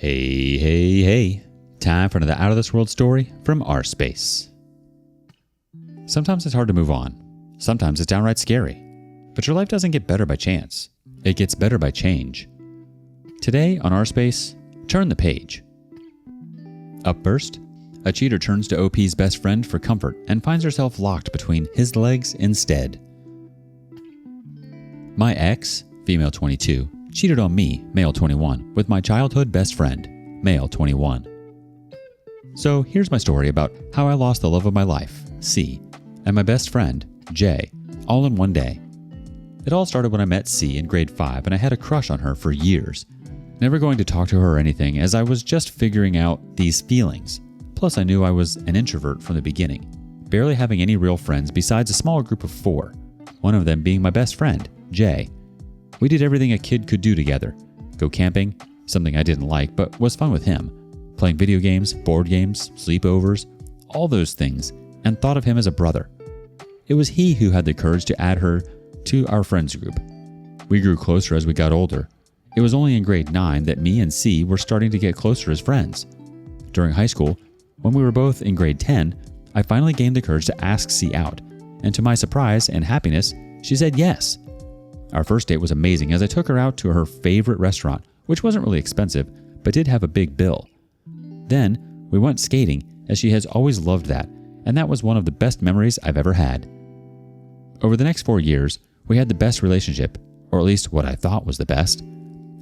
Hey. Time for another Out of This World story from rSpace. Sometimes it's hard to move on. Sometimes it's downright scary. But your life doesn't get better by chance. It gets better by change. Today on rSpace, turn the page. Up first, a cheater turns to OP's best friend for comfort and finds herself locked between his legs instead. My ex, female 22, cheated on me, male 21, with my childhood best friend, male 21. So here's my story about how I lost the love of my life, C, and my best friend, J, all in one day. It all started when I met C in grade 5 and I had a crush on her for years. Never going to talk to her or anything as I was just figuring out these feelings. Plus I knew I was an introvert from the beginning, barely having any real friends besides a smaller group of 4, one of them being my best friend, J. We did everything a kid could do together. Go camping, something I didn't like but was fun with him. Playing video games, board games, sleepovers, all those things, and thought of him as a brother. It was he who had the courage to add her to our friends group. We grew closer as we got older. It was only in grade 9 that me and C were starting to get closer as friends. During high school, when we were both in grade 10, I finally gained the courage to ask C out, and to my surprise and happiness, she said yes. Our first date was amazing as I took her out to her favorite restaurant, which wasn't really expensive, but did have a big bill. Then, we went skating, as she has always loved that, and that was one of the best memories I've ever had. Over the next 4 years, we had the best relationship, or at least what I thought was the best.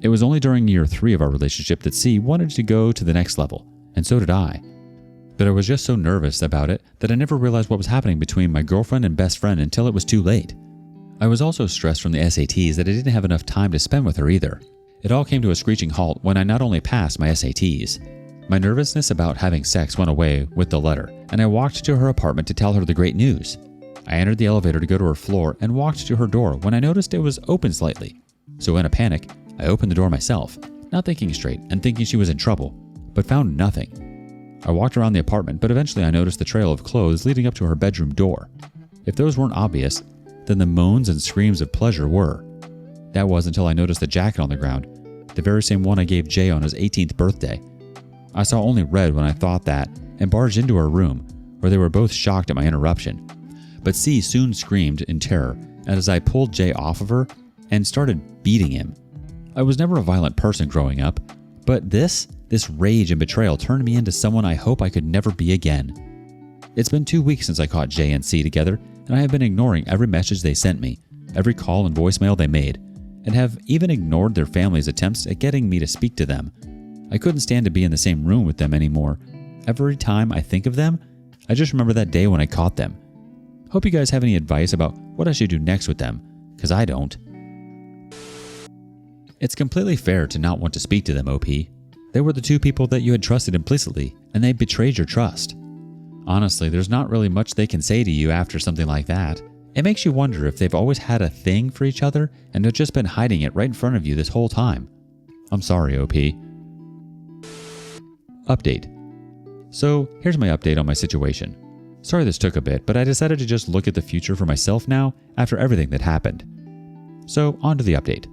It was only during year 3 of our relationship that C wanted to go to the next level, and so did I. But I was just so nervous about it that I never realized what was happening between my girlfriend and best friend until it was too late. I was also stressed from the SATs that I didn't have enough time to spend with her either. It all came to a screeching halt when I not only passed my SATs. My nervousness about having sex went away with the letter, and I walked to her apartment to tell her the great news. I entered the elevator to go to her floor and walked to her door when I noticed it was open slightly. So in a panic, I opened the door myself, not thinking straight and thinking she was in trouble, but found nothing. I walked around the apartment, but eventually I noticed the trail of clothes leading up to her bedroom door. If those weren't obvious, then the moans and screams of pleasure were. That was until I noticed the jacket on the ground, the very same one I gave Jay on his 18th birthday. I saw only red when I thought that and barged into her room, where they were both shocked at my interruption. But C soon screamed in terror as I pulled Jay off of her and started beating him. I was never a violent person growing up, but this rage and betrayal turned me into someone I hope I could never be again. It's been 2 weeks since I caught Jay and C together, and I have been ignoring every message they sent me, every call and voicemail they made, and have even ignored their family's attempts at getting me to speak to them. I couldn't stand to be in the same room with them anymore. Every time I think of them, I just remember that day when I caught them. Hope you guys have any advice about what I should do next with them, because I don't. It's completely fair to not want to speak to them, OP. They were the 2 people that you had trusted implicitly, and they betrayed your trust. Honestly, there's not really much they can say to you after something like that. It makes you wonder if they've always had a thing for each other and have just been hiding it right in front of you this whole time. I'm sorry, OP. Update. So, here's my update on my situation. Sorry this took a bit, but I decided to just look at the future for myself now after everything that happened. So, on to the update.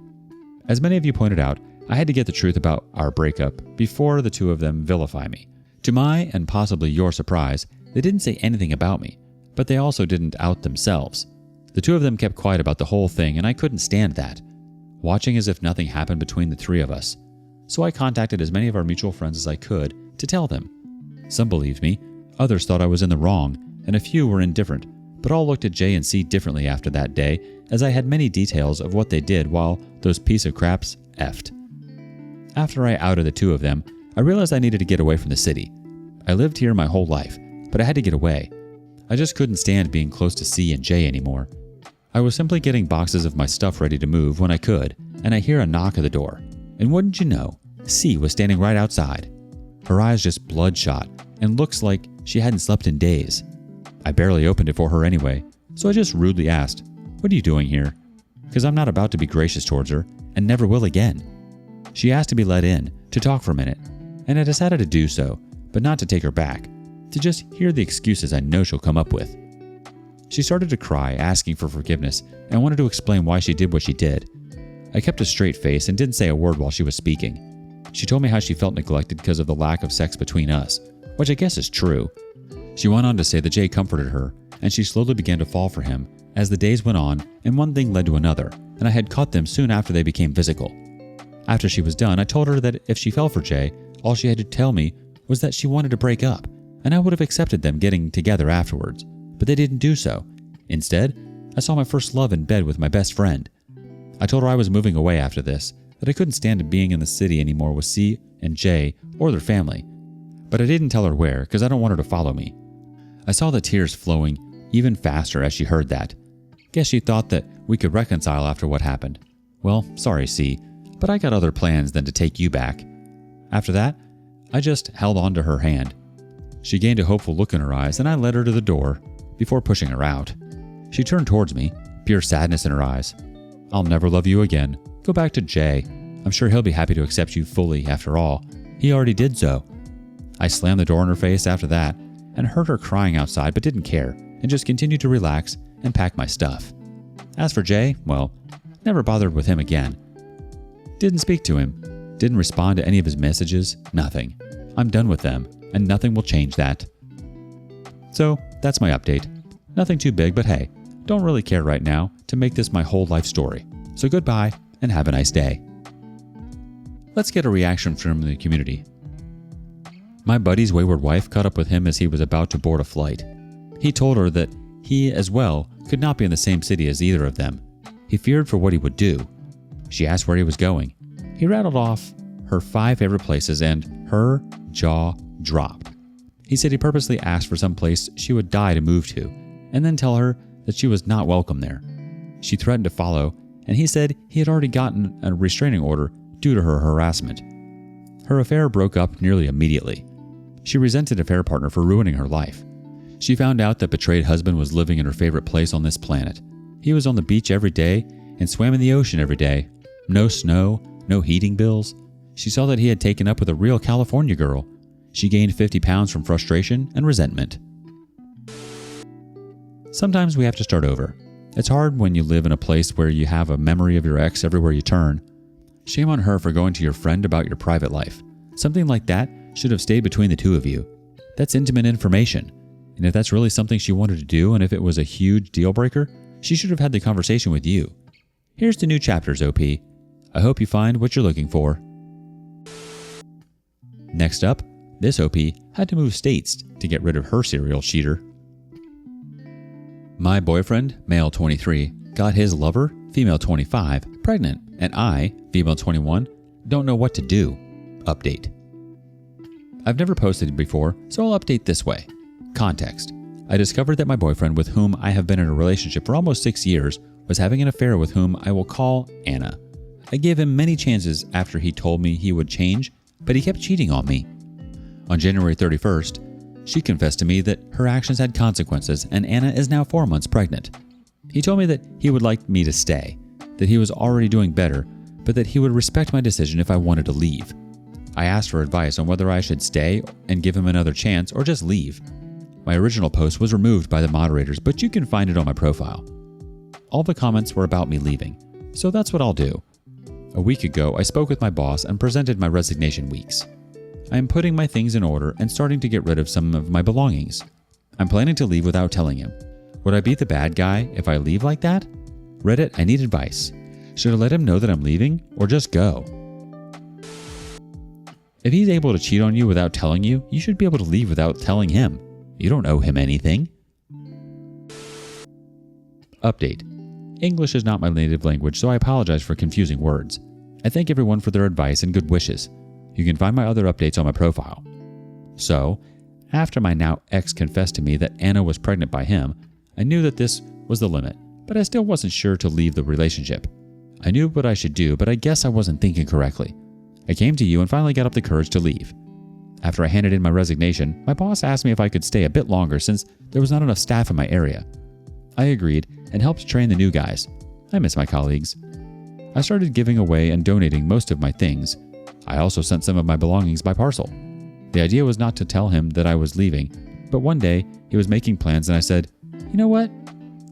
As many of you pointed out, I had to get the truth about our breakup before the 2 of them vilify me. To my and possibly your surprise, they didn't say anything about me, but they also didn't out themselves. The 2 of them kept quiet about the whole thing, and I couldn't stand that, watching as if nothing happened between the 3 of us. So I contacted as many of our mutual friends as I could to tell them. Some believed me, others thought I was in the wrong, and a few were indifferent, but all looked at J and C differently after that day, as I had many details of what they did while those piece of craps effed. After I outed the 2 of them, I realized I needed to get away from the city. I lived here my whole life, but I had to get away. I just couldn't stand being close to C and J anymore. I was simply getting boxes of my stuff ready to move when I could, and I hear a knock at the door. And wouldn't you know, C was standing right outside. Her eyes just bloodshot, and looks like she hadn't slept in days. I barely opened it for her anyway, so I just rudely asked, "What are you doing here?" Because I'm not about to be gracious towards her, and never will again. She asked to be let in, to talk for a minute, and I decided to do so, but not to take her back, to just hear the excuses I know she'll come up with. She started to cry, asking for forgiveness, and wanted to explain why she did what she did. I kept a straight face and didn't say a word while she was speaking. She told me how she felt neglected because of the lack of sex between us, which I guess is true. She went on to say that Jay comforted her, and she slowly began to fall for him as the days went on, and one thing led to another, and I had caught them soon after they became physical. After she was done, I told her that if she fell for Jay, all she had to tell me was that she wanted to break up, and I would have accepted them getting together afterwards, but they didn't do so. Instead, I saw my first love in bed with my best friend. I told her I was moving away after this, that I couldn't stand being in the city anymore with C and Jay or their family, but I didn't tell her where because I don't want her to follow me. I saw the tears flowing even faster as she heard that. Guess she thought that we could reconcile after what happened. Well, sorry, C, but I got other plans than to take you back. After that, I just held on to her hand. She gained a hopeful look in her eyes, and I led her to the door before pushing her out. She turned towards me, pure sadness in her eyes. I'll never love you again. Go back to Jay. I'm sure he'll be happy to accept you fully after all. He already did so. I slammed the door in her face after that and heard her crying outside but didn't care and just continued to relax and pack my stuff. As for Jay, well, never bothered with him again. Didn't speak to him. Didn't respond to any of his messages. Nothing. I'm done with them and nothing will change that. So that's my update. Nothing too big, but hey, don't really care right now to make this my whole life story. So goodbye and have a nice day. Let's get a reaction from the community. My buddy's wayward wife caught up with him as he was about to board a flight. He told her that he, as well, could not be in the same city as either of them. He feared for what he would do. She asked where he was going. He rattled off her 5 favorite places and her jaw dropped. He said he purposely asked for some place she would die to move to, and then tell her that she was not welcome there. She threatened to follow, and he said he had already gotten a restraining order due to her harassment. Her affair broke up nearly immediately. She resented affair partner for ruining her life. She found out that betrayed husband was living in her favorite place on this planet. He was on the beach every day and swam in the ocean every day. No snow, no heating bills. She saw that he had taken up with a real California girl. She gained 50 pounds from frustration and resentment. Sometimes we have to start over. It's hard when you live in a place where you have a memory of your ex everywhere you turn. Shame on her for going to your friend about your private life. Something like that should have stayed between the two of you. That's intimate information. And if that's really something she wanted to do, and if it was a huge deal breaker, she should have had the conversation with you. Here's the new chapters, OP. I hope you find what you're looking for. Next up, this OP had to move states to get rid of her serial cheater. My boyfriend, male 23, got his lover, female 25, pregnant, and I, female 21, don't know what to do. Update. I've never posted before, so I'll update this way. Context. I discovered that my boyfriend, with whom I have been in a relationship for almost 6 years, was having an affair with whom I will call Anna. I gave him many chances after he told me he would change, but he kept cheating on me. On January 31st, she confessed to me that her actions had consequences and Anna is now 4 months pregnant. He told me that he would like me to stay, that he was already doing better, but that he would respect my decision if I wanted to leave. I asked for advice on whether I should stay and give him another chance or just leave. My original post was removed by the moderators, but you can find it on my profile. All the comments were about me leaving, so that's what I'll do. A week ago, I spoke with my boss and presented my resignation weeks. I am putting my things in order and starting to get rid of some of my belongings. I'm planning to leave without telling him. Would I be the bad guy if I leave like that? Reddit, I need advice. Should I let him know that I'm leaving or just go? If he's able to cheat on you without telling you, you should be able to leave without telling him. You don't owe him anything. Update. English is not my native language, so I apologize for confusing words. I thank everyone for their advice and good wishes. You can find my other updates on my profile. So, after my now ex confessed to me that Anna was pregnant by him, I knew that this was the limit, but I still wasn't sure to leave the relationship. I knew what I should do, but I guess I wasn't thinking correctly. I came to you and finally got up the courage to leave. After I handed in my resignation, my boss asked me if I could stay a bit longer since there was not enough staff in my area. I agreed and helped train the new guys. I miss my colleagues. I started giving away and donating most of my things. I also sent some of my belongings by parcel. The idea was not to tell him that I was leaving, but one day he was making plans and I said, "You know what?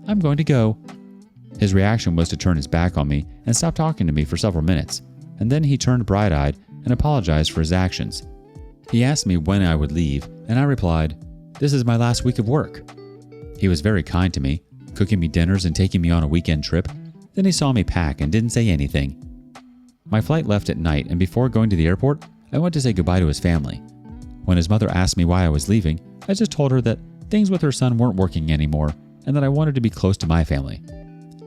I'm going to go." His reaction was to turn his back on me and stop talking to me for several minutes, and then he turned bright-eyed and apologized for his actions. He asked me when I would leave, and I replied, "This is my last week of work." He was very kind to me, cooking me dinners and taking me on a weekend trip. Then he saw me pack and didn't say anything. My flight left at night, and before going to the airport, I went to say goodbye to his family. When his mother asked me why I was leaving, I just told her that things with her son weren't working anymore and that I wanted to be close to my family.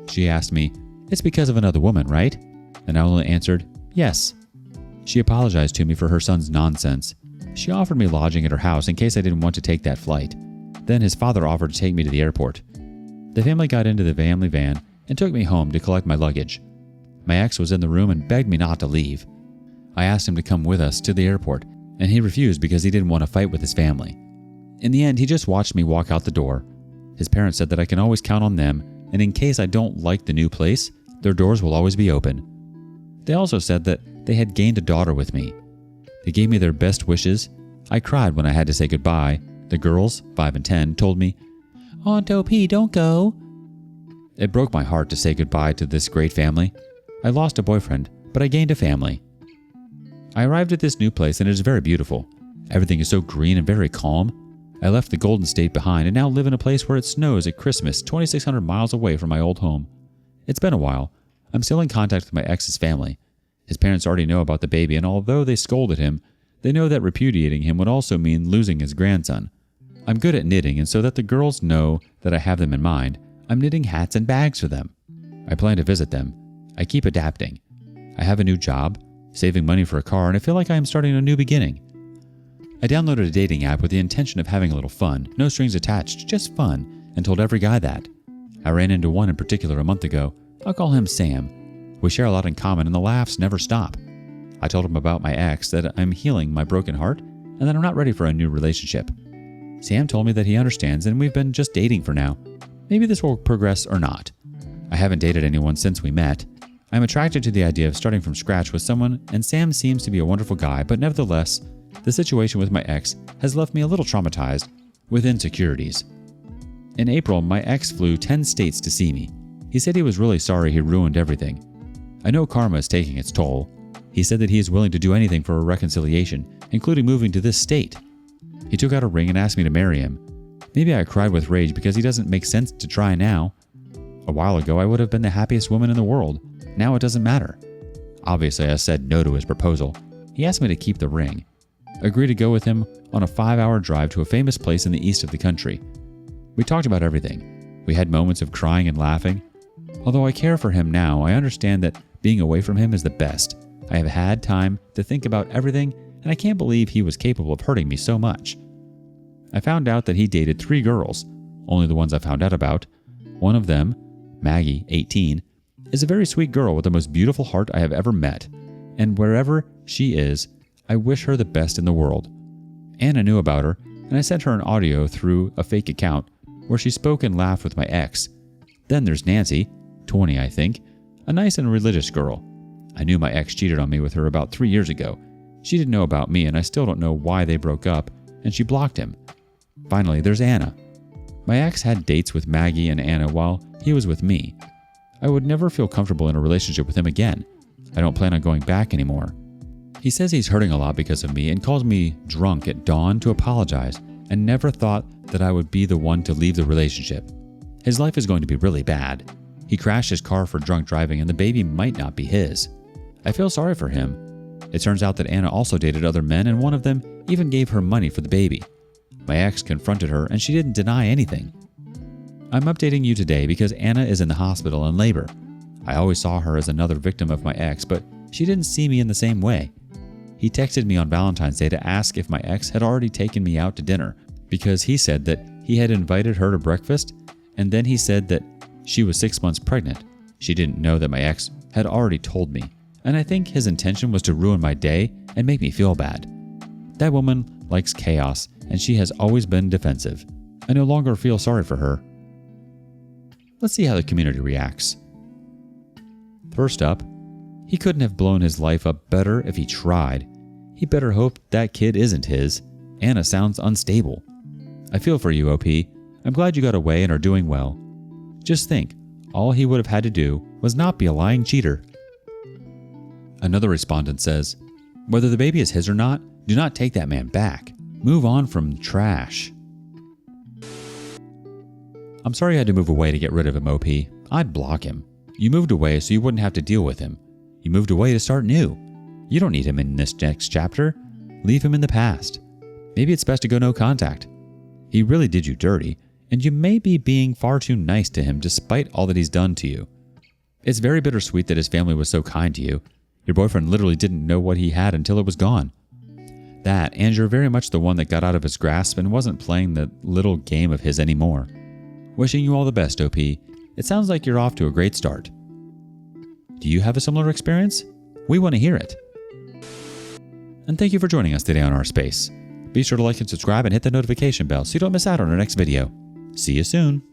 She asked me, "It's because of another woman, right?" And I only answered, "Yes." She apologized to me for her son's nonsense. She offered me lodging at her house in case I didn't want to take that flight. Then his father offered to take me to the airport. The family got into the family van and took me home to collect my luggage. My ex was in the room and begged me not to leave. I asked him to come with us to the airport, and he refused because he didn't want to fight with his family. In the end, he just watched me walk out the door. His parents said that I can always count on them, and in case I don't like the new place, their doors will always be open. They also said that they had gained a daughter with me. They gave me their best wishes. I cried when I had to say goodbye. The girls, 5 and 10, told me, "Aunt OP, don't go." It broke my heart to say goodbye to this great family. I lost a boyfriend, but I gained a family. I arrived at this new place and it is very beautiful. Everything is so green and very calm. I left the Golden State behind and now live in a place where it snows at Christmas 2,600 miles away from my old home. It's been a while. I'm still in contact with my ex's family. His parents already know about the baby, and although they scolded him, they know that repudiating him would also mean losing his grandson. I'm good at knitting, and so that the girls know that I have them in mind, I'm knitting hats and bags for them. I plan to visit them. I keep adapting. I have a new job, saving money for a car, and I feel like I am starting a new beginning. I downloaded a dating app with the intention of having a little fun, no strings attached, just fun, and told every guy that. I ran into one in particular a month ago. I'll call him Sam. We share a lot in common and the laughs never stop. I told him about my ex, that I'm healing my broken heart, and that I'm not ready for a new relationship. Sam told me that he understands and we've been just dating for now. Maybe this will progress or not. I haven't dated anyone since we met. I'm attracted to the idea of starting from scratch with someone, and Sam seems to be a wonderful guy, but nevertheless, the situation with my ex has left me a little traumatized with insecurities. In April, my ex flew 10 states to see me. He said he was really sorry he ruined everything. I know karma is taking its toll. He said that he is willing to do anything for a reconciliation, including moving to this state. He took out a ring and asked me to marry him. Maybe I cried with rage because he doesn't make sense to try now. A while ago, I would have been the happiest woman in the world. Now it doesn't matter. Obviously, I said no to his proposal. He asked me to keep the ring. I agreed to go with him on a 5-hour drive to a famous place in the east of the country. We talked about everything. We had moments of crying and laughing. Although I care for him now, I understand that being away from him is the best. I have had time to think about everything, and I can't believe he was capable of hurting me so much. I found out that he dated 3 girls, only the ones I found out about. One of them, Maggie, 18, is a very sweet girl with the most beautiful heart I have ever met, and wherever she is, I wish her the best in the world. Anna knew about her, and I sent her an audio through a fake account where she spoke and laughed with my ex. Then there's Nancy, 20 I think, a nice and religious girl. I knew my ex cheated on me with her about 3 years ago. She didn't know about me, and I still don't know why they broke up, and she blocked him. Finally, there's Anna. My ex had dates with Maggie and Anna while he was with me. I would never feel comfortable in a relationship with him again. I don't plan on going back anymore. He says he's hurting a lot because of me and calls me drunk at dawn to apologize, and never thought that I would be the one to leave the relationship. His life is going to be really bad. He crashed his car for drunk driving and the baby might not be his. I feel sorry for him. It turns out that Anna also dated other men, and one of them even gave her money for the baby. My ex confronted her and she didn't deny anything. I'm updating you today because Anna is in the hospital in labor. I always saw her as another victim of my ex, but she didn't see me in the same way. He texted me on Valentine's Day to ask if my ex had already taken me out to dinner, because he said that he had invited her to breakfast, and then he said that she was 6 months pregnant. She didn't know that my ex had already told me, and I think his intention was to ruin my day and make me feel bad. That woman likes chaos, and she has always been defensive. I no longer feel sorry for her. Let's see how the community reacts. First up, he couldn't have blown his life up better if he tried. He better hope that kid isn't his. Anna sounds unstable. I feel for you, OP. I'm glad you got away and are doing well. Just think, all he would have had to do was not be a lying cheater. Another respondent says, Whether the baby is his or not, do not take that man back. Move on from trash. I'm sorry you had to move away to get rid of him, OP. I'd block him. You moved away so you wouldn't have to deal with him. You moved away to start new. You don't need him in this next chapter. Leave him in the past. Maybe it's best to go no contact. He really did you dirty, and you may be being far too nice to him despite all that he's done to you. It's very bittersweet that his family was so kind to you. Your boyfriend literally didn't know what he had until it was gone. That, and you're very much the one that got out of his grasp and wasn't playing the little game of his anymore. Wishing you all the best, OP. It sounds like you're off to a great start. Do you have a similar experience? We want to hear it. And thank you for joining us today on rSpace. Be sure to like and subscribe and hit the notification bell so you don't miss out on our next video. See you soon.